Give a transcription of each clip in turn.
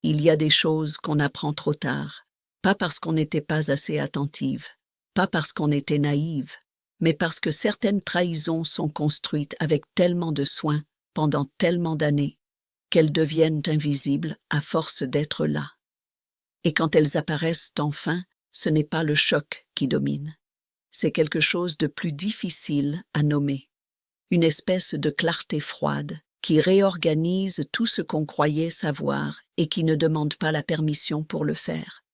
Il y a des choses qu'on apprend trop tard, pas parce qu'on n'était pas assez attentive, pas parce qu'on était naïve, mais parce que certaines trahisons sont construites avec tellement de soin pendant tellement d'années qu'elles deviennent invisibles à force d'être là. Et quand elles apparaissent enfin, ce n'est pas le choc qui domine. C'est quelque chose de plus difficile à nommer. Une espèce de clarté froide qui réorganise tout ce qu'on croyait savoir et qui ne demande pas la permission pour le faire.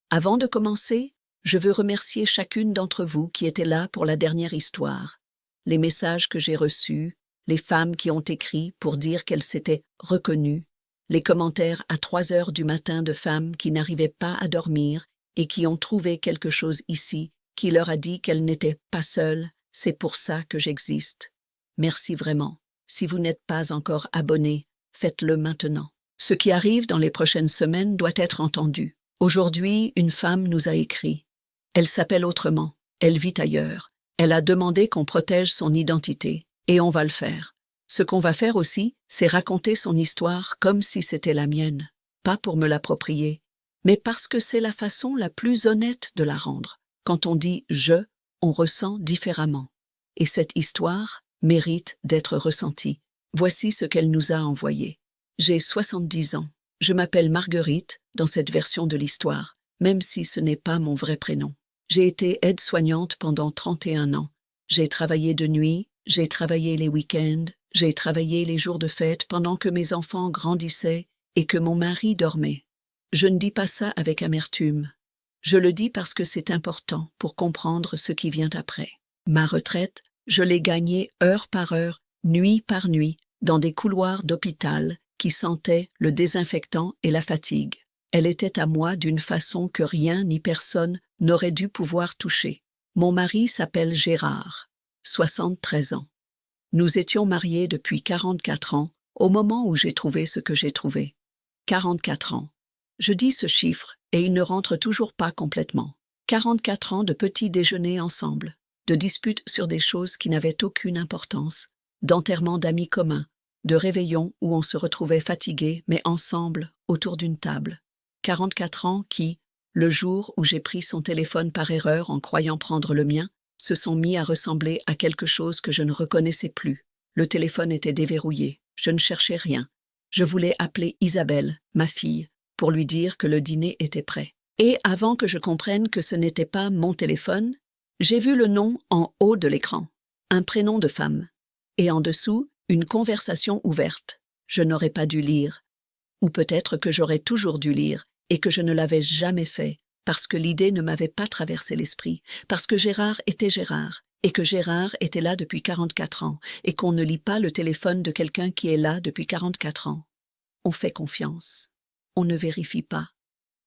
Avant de commencer, je veux remercier chacune d'entre vous qui était là pour la dernière histoire, les messages que j'ai reçus, les femmes qui ont écrit pour dire qu'elles s'étaient reconnues, les commentaires à 3 heures du matin de femmes qui n'arrivaient pas à dormir et qui ont trouvé quelque chose ici qui leur a dit qu'elles n'étaient pas seules, c'est pour ça que j'existe. Merci vraiment. Si vous n'êtes pas encore abonné, faites-le maintenant. Ce qui arrive dans les prochaines semaines doit être entendu. Aujourd'hui, une femme nous a écrit. Elle s'appelle autrement, elle vit ailleurs. Elle a demandé qu'on protège son identité, et on va le faire. Ce qu'on va faire aussi, c'est raconter son histoire comme si c'était la mienne. Pas pour me l'approprier, mais parce que c'est la façon la plus honnête de la rendre. Quand on dit « je », on ressent différemment. Et cette histoire mérite d'être ressentie. Voici ce qu'elle nous a envoyé. J'ai 70 ans. Je m'appelle Marguerite dans cette version de l'histoire, même si ce n'est pas mon vrai prénom. J'ai été aide-soignante pendant 31 ans. J'ai travaillé de nuit, j'ai travaillé les week-ends, j'ai travaillé les jours de fête pendant que mes enfants grandissaient et que mon mari dormait. Je ne dis pas ça avec amertume. Je le dis parce que c'est important pour comprendre ce qui vient après. Ma retraite, je l'ai gagnée heure par heure, nuit par nuit, dans des couloirs d'hôpital qui sentaient le désinfectant et la fatigue. Elle était à moi d'une façon que rien ni personne n'aurait dû pouvoir toucher. Mon mari s'appelle Gérard, 73 ans. Nous étions mariés depuis 44 ans, au moment où j'ai trouvé ce que j'ai trouvé. 44 ans. Je dis ce chiffre et il ne rentre toujours pas complètement. 44 ans de petits déjeuners ensemble, de disputes sur des choses qui n'avaient aucune importance, d'enterrements d'amis communs, de réveillons où on se retrouvait fatigués mais ensemble autour d'une table. 44 ans qui, le jour où j'ai pris son téléphone par erreur en croyant prendre le mien, se sont mis à ressembler à quelque chose que je ne reconnaissais plus. Le téléphone était déverrouillé, je ne cherchais rien. Je voulais appeler Isabelle, ma fille, pour lui dire que le dîner était prêt. Et avant que je comprenne que ce n'était pas mon téléphone, j'ai vu le nom en haut de l'écran, un prénom de femme, et en dessous, une conversation ouverte. Je n'aurais pas dû lire, ou peut-être que j'aurais toujours dû lire, et que je ne l'avais jamais fait, parce que l'idée ne m'avait pas traversé l'esprit, parce que Gérard était Gérard, et que Gérard était là depuis 44 ans, et qu'on ne lit pas le téléphone de quelqu'un qui est là depuis 44 ans. On fait confiance. On ne vérifie pas.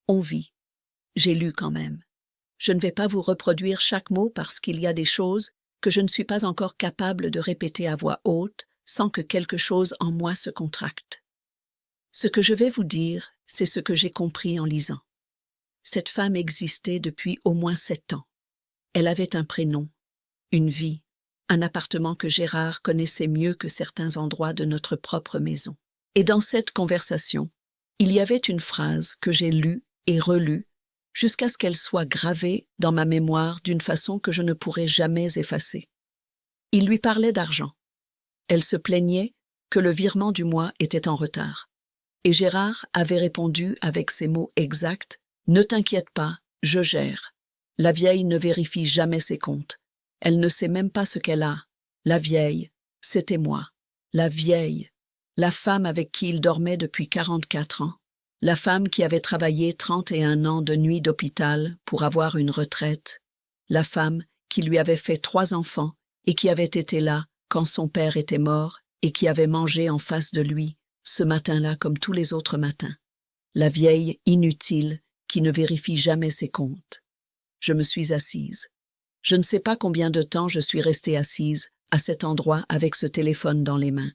On vit. J'ai lu quand même. Je ne vais pas vous reproduire chaque mot parce qu'il y a des choses que je ne suis pas encore capable de répéter à voix haute sans que quelque chose en moi se contracte. Ce que je vais vous dire, c'est ce que j'ai compris en lisant. Cette femme existait depuis au moins 7 ans. Elle avait un prénom, une vie, un appartement que Gérard connaissait mieux que certains endroits de notre propre maison. Et dans cette conversation, il y avait une phrase que j'ai lue et relue jusqu'à ce qu'elle soit gravée dans ma mémoire d'une façon que je ne pourrai jamais effacer. Il lui parlait d'argent. Elle se plaignait que le virement du mois était en retard. Et Gérard avait répondu avec ces mots exacts « Ne t'inquiète pas, je gère. La vieille ne vérifie jamais ses comptes. Elle ne sait même pas ce qu'elle a. La vieille, c'était moi. La vieille, la femme avec qui il dormait depuis 44 ans. La femme qui avait travaillé 31 ans de nuit d'hôpital pour avoir une retraite. La femme qui lui avait fait 3 enfants et qui avait été là quand son père était mort et qui avait mangé en face de lui, ce matin-là comme tous les autres matins. La vieille inutile qui ne vérifie jamais ses comptes. Je me suis assise. Je ne sais pas combien de temps je suis restée assise à cet endroit avec ce téléphone dans les mains.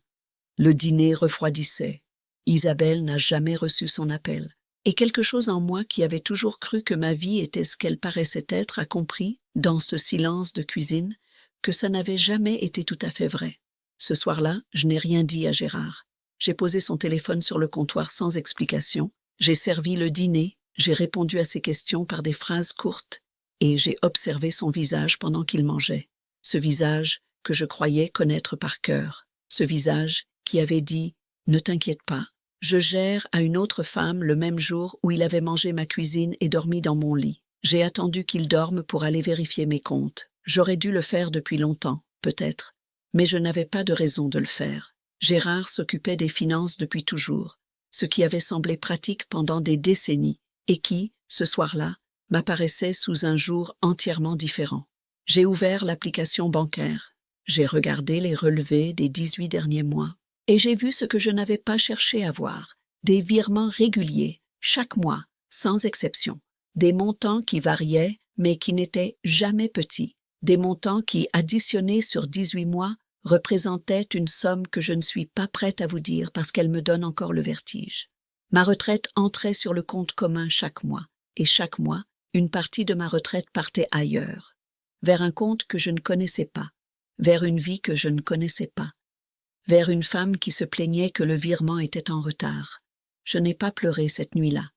Le dîner refroidissait. Isabelle n'a jamais reçu son appel. Et quelque chose en moi qui avait toujours cru que ma vie était ce qu'elle paraissait être a compris, dans ce silence de cuisine, que ça n'avait jamais été tout à fait vrai. Ce soir-là, je n'ai rien dit à Gérard. J'ai posé son téléphone sur le comptoir sans explication, J'ai servi le dîner, j'ai répondu à ses questions par des phrases courtes, et j'ai observé son visage pendant qu'il mangeait. Ce visage que je croyais connaître par cœur. Ce visage qui avait dit « Ne t'inquiète pas, je gère à une autre femme le même jour où il avait mangé ma cuisine et dormi dans mon lit. J'ai attendu qu'il dorme pour aller vérifier mes comptes. J'aurais dû le faire depuis longtemps, peut-être, mais je n'avais pas de raison de le faire. Gérard s'occupait des finances depuis toujours, ce qui avait semblé pratique pendant des décennies et qui, ce soir-là, m'apparaissait sous un jour entièrement différent. J'ai ouvert l'application bancaire. J'ai regardé les relevés des 18 derniers mois. Et j'ai vu ce que je n'avais pas cherché à voir. Des virements réguliers, chaque mois, sans exception. Des montants qui variaient, mais qui n'étaient jamais petits. Des montants qui, additionnés sur 18 mois, représentaient une somme que je ne suis pas prête à vous dire parce qu'elle me donne encore le vertige. Ma retraite entrait sur le compte commun chaque mois. Et chaque mois, une partie de ma retraite partait ailleurs. Vers un compte que je ne connaissais pas. Vers une vie que je ne connaissais pas. Vers une femme qui se plaignait que le virement était en retard. Je n'ai pas pleuré cette nuit-là.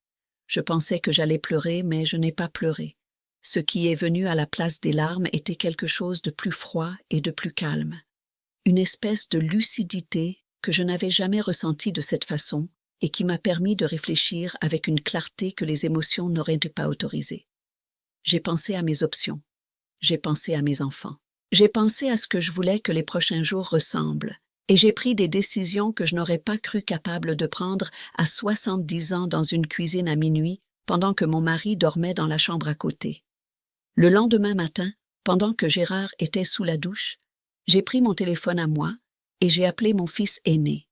Je pensais que j'allais pleurer, mais je n'ai pas pleuré. Ce qui est venu à la place des larmes était quelque chose de plus froid et de plus calme. Une espèce de lucidité que je n'avais jamais ressentie de cette façon et qui m'a permis de réfléchir avec une clarté que les émotions n'auraient pas autorisée. J'ai pensé à mes options. J'ai pensé à mes enfants. J'ai pensé à ce que je voulais que les prochains jours ressemblent. Et j'ai pris des décisions que je n'aurais pas cru capable de prendre à 70 ans dans une cuisine à minuit, pendant que mon mari dormait dans la chambre à côté. Le lendemain matin, pendant que Gérard était sous la douche, j'ai pris mon téléphone à moi et j'ai appelé mon fils aîné.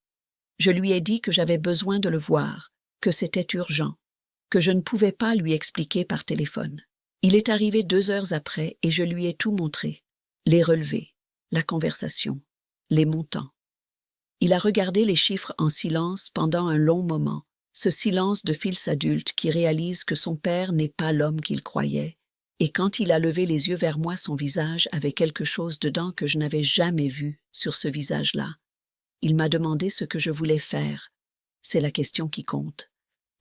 Je lui ai dit que j'avais besoin de le voir, que c'était urgent, que je ne pouvais pas lui expliquer par téléphone. Il est arrivé 2 heures après et je lui ai tout montré. Les relevés, la conversation, les montants. Il a regardé les chiffres en silence pendant un long moment, ce silence de fils adulte qui réalise que son père n'est pas l'homme qu'il croyait, et quand il a levé les yeux vers moi, son visage avait quelque chose dedans que je n'avais jamais vu sur ce visage-là. Il m'a demandé ce que je voulais faire. C'est la question qui compte,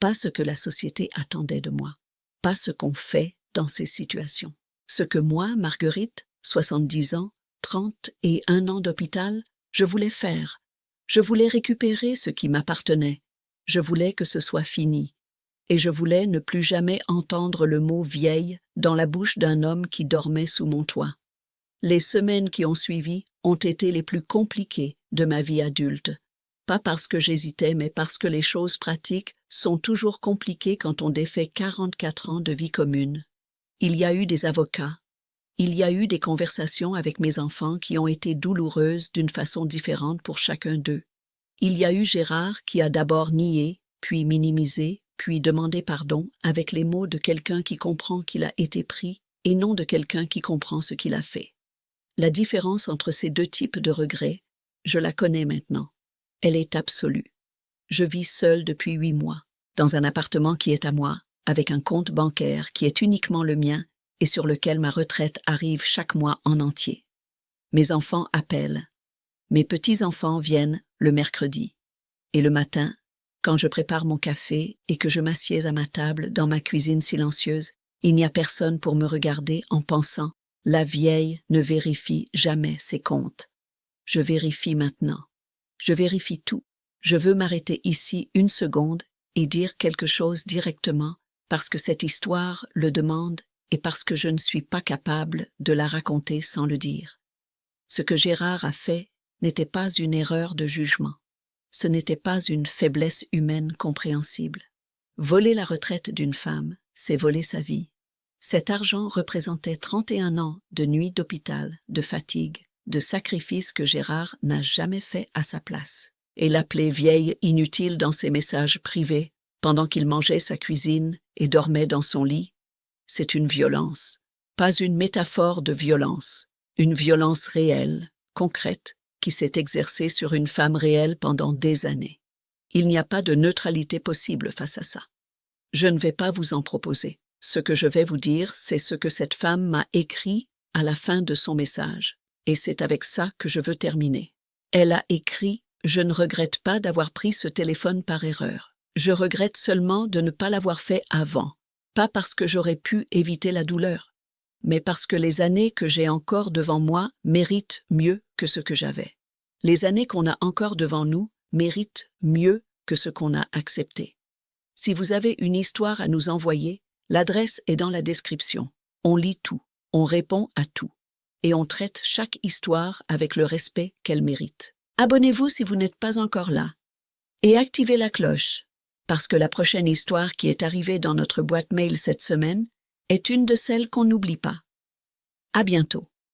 pas ce que la société attendait de moi, pas ce qu'on fait dans ces situations. Ce que moi, Marguerite, 70 ans, 31 ans d'hôpital, je voulais faire. Je voulais récupérer ce qui m'appartenait. Je voulais que ce soit fini. Et je voulais ne plus jamais entendre le mot « vieille » dans la bouche d'un homme qui dormait sous mon toit. Les semaines qui ont suivi ont été les plus compliquées de ma vie adulte. Pas parce que j'hésitais, mais parce que les choses pratiques sont toujours compliquées quand on défait 44 ans de vie commune. Il y a eu des avocats. Il y a eu des conversations avec mes enfants qui ont été douloureuses d'une façon différente pour chacun d'eux. Il y a eu Gérard qui a d'abord nié, puis minimisé, puis demandé pardon avec les mots de quelqu'un qui comprend qu'il a été pris et non de quelqu'un qui comprend ce qu'il a fait. La différence entre ces deux types de regrets, je la connais maintenant. Elle est absolue. Je vis seule depuis 8 mois, dans un appartement qui est à moi, avec un compte bancaire qui est uniquement le mien et sur lequel ma retraite arrive chaque mois en entier. Mes enfants appellent. Mes petits-enfants viennent le mercredi. Et le matin, quand je prépare mon café et que je m'assieds à ma table dans ma cuisine silencieuse, il n'y a personne pour me regarder en pensant « La vieille ne vérifie jamais ses comptes. » Je vérifie maintenant. Je vérifie tout. Je veux m'arrêter ici 1 seconde et dire quelque chose directement parce que cette histoire le demande et parce que je ne suis pas capable de la raconter sans le dire. Ce que Gérard a fait n'était pas une erreur de jugement. Ce n'était pas une faiblesse humaine compréhensible. Voler la retraite d'une femme, c'est voler sa vie. Cet argent représentait 31 ans de nuits d'hôpital, de fatigue, de sacrifices que Gérard n'a jamais fait à sa place. Et l'appeler vieille inutile dans ses messages privés, pendant qu'il mangeait sa cuisine et dormait dans son lit, c'est une violence, pas une métaphore de violence, une violence réelle, concrète, qui s'est exercée sur une femme réelle pendant des années. Il n'y a pas de neutralité possible face à ça. Je ne vais pas vous en proposer. Ce que je vais vous dire, c'est ce que cette femme m'a écrit à la fin de son message. Et c'est avec ça que je veux terminer. Elle a écrit « Je ne regrette pas d'avoir pris ce téléphone par erreur. Je regrette seulement de ne pas l'avoir fait avant, pas parce que j'aurais pu éviter la douleur, mais parce que les années que j'ai encore devant moi méritent mieux que ce que j'avais. Les années qu'on a encore devant nous méritent mieux que ce qu'on a accepté. Si vous avez une histoire à nous envoyer, l'adresse est dans la description. On lit tout, on répond à tout, et on traite chaque histoire avec le respect qu'elle mérite. Abonnez-vous si vous n'êtes pas encore là, et activez la cloche, parce que la prochaine histoire qui est arrivée dans notre boîte mail cette semaine est une de celles qu'on n'oublie pas. À bientôt.